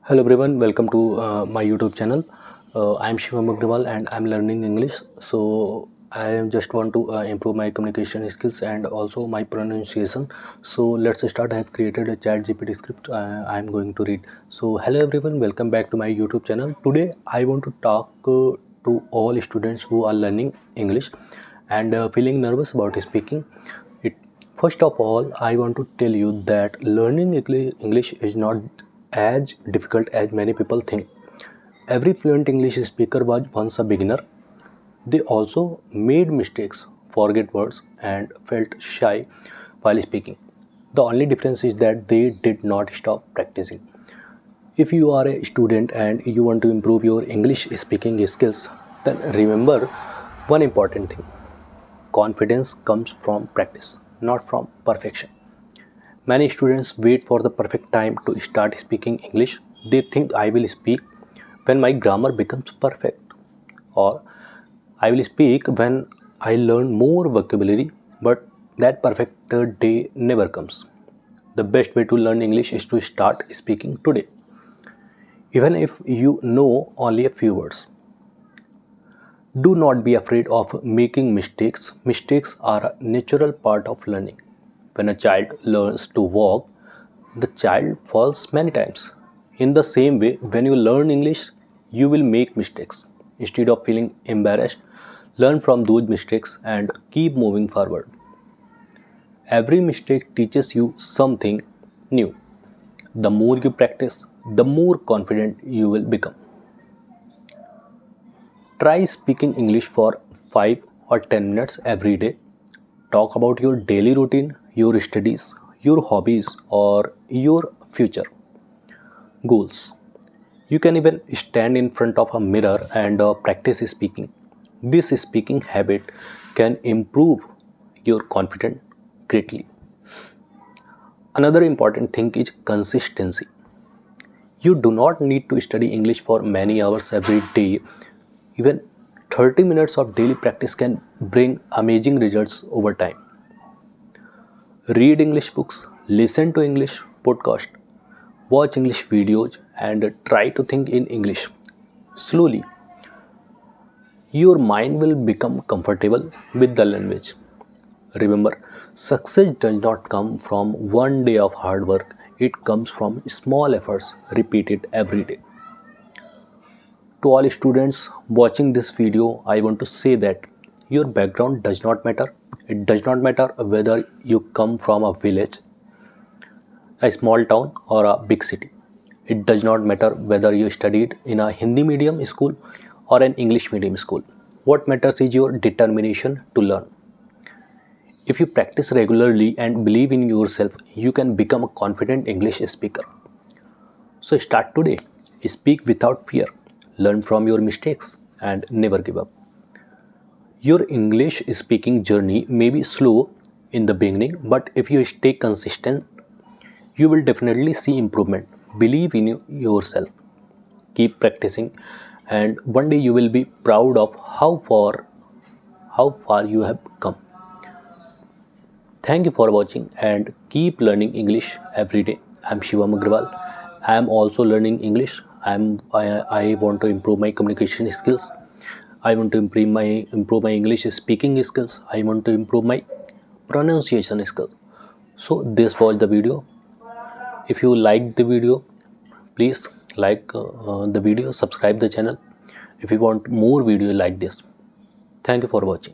Hello everyone, welcome to my YouTube channel. I'm Shivam Agrawal and I'm learning English. So I just want to improve my communication skills and also my pronunciation. So let's start. I have created a chat GPT script. I'm going to read. So hello everyone, welcome back to my YouTube channel. Today I want to talk to all students who are learning English and feeling nervous about speaking it. First of all, I want to tell you that learning English is not as difficult as many people think. Every fluent English speaker was once a beginner. They also made mistakes, forget words, and felt shy while speaking. The only difference is that they did not stop practicing. If you are a student and you want to improve your English speaking skills, then remember one important thing: confidence comes from practice, not from perfection. Many students wait for the perfect time to start speaking English. They think I will speak when my grammar becomes perfect, or I will speak when I learn more vocabulary, but that perfect day never comes. The best way to learn English is to start speaking today, even if you know only a few words. Do not be afraid of making mistakes. Mistakes are a natural part of learning. When a child learns to walk, the child falls many times. In the same way, when you learn English, you will make mistakes. Instead of feeling embarrassed, learn from those mistakes and keep moving forward. Every mistake teaches you something new. The more you practice, the more confident you will become. Try speaking English for 5 or 10 minutes every day. Talk about your daily routine, your studies, your hobbies, or your future goals. You can even stand in front of a mirror and practice speaking. This speaking habit can improve your confidence greatly. Another important thing is consistency. You do not need to study English for many hours every day. Even 30 minutes of daily practice can bring amazing results over time. Read English books, listen to English podcasts, watch English videos, and try to think in English. Slowly, your mind will become comfortable with the language. Remember, success does not come from one day of hard work, it comes from small efforts repeated every day. To all students watching this video, I want to say that your background does not matter. It does not matter whether you come from a village, a small town, or a big city. It does not matter whether you studied in a Hindi medium school or an English medium school. What matters is your determination to learn. If you practice regularly and believe in yourself, you can become a confident English speaker. So start today. Speak without fear. Learn from your mistakes and never give up. Your English speaking journey may be slow in the beginning, but if you stay consistent, you will definitely see improvement. Believe in yourself. Keep practicing, and one day you will be proud of how far you have come. Thank you for watching and keep learning English every day. I'm Shivam Agrawal. I am also learning English. I want to improve my communication skills. I want to improve my English speaking skills. I want to improve my pronunciation skills. So this was the video. If you liked the video, please like the video, subscribe the channel if you want more video like this. Thank you for watching.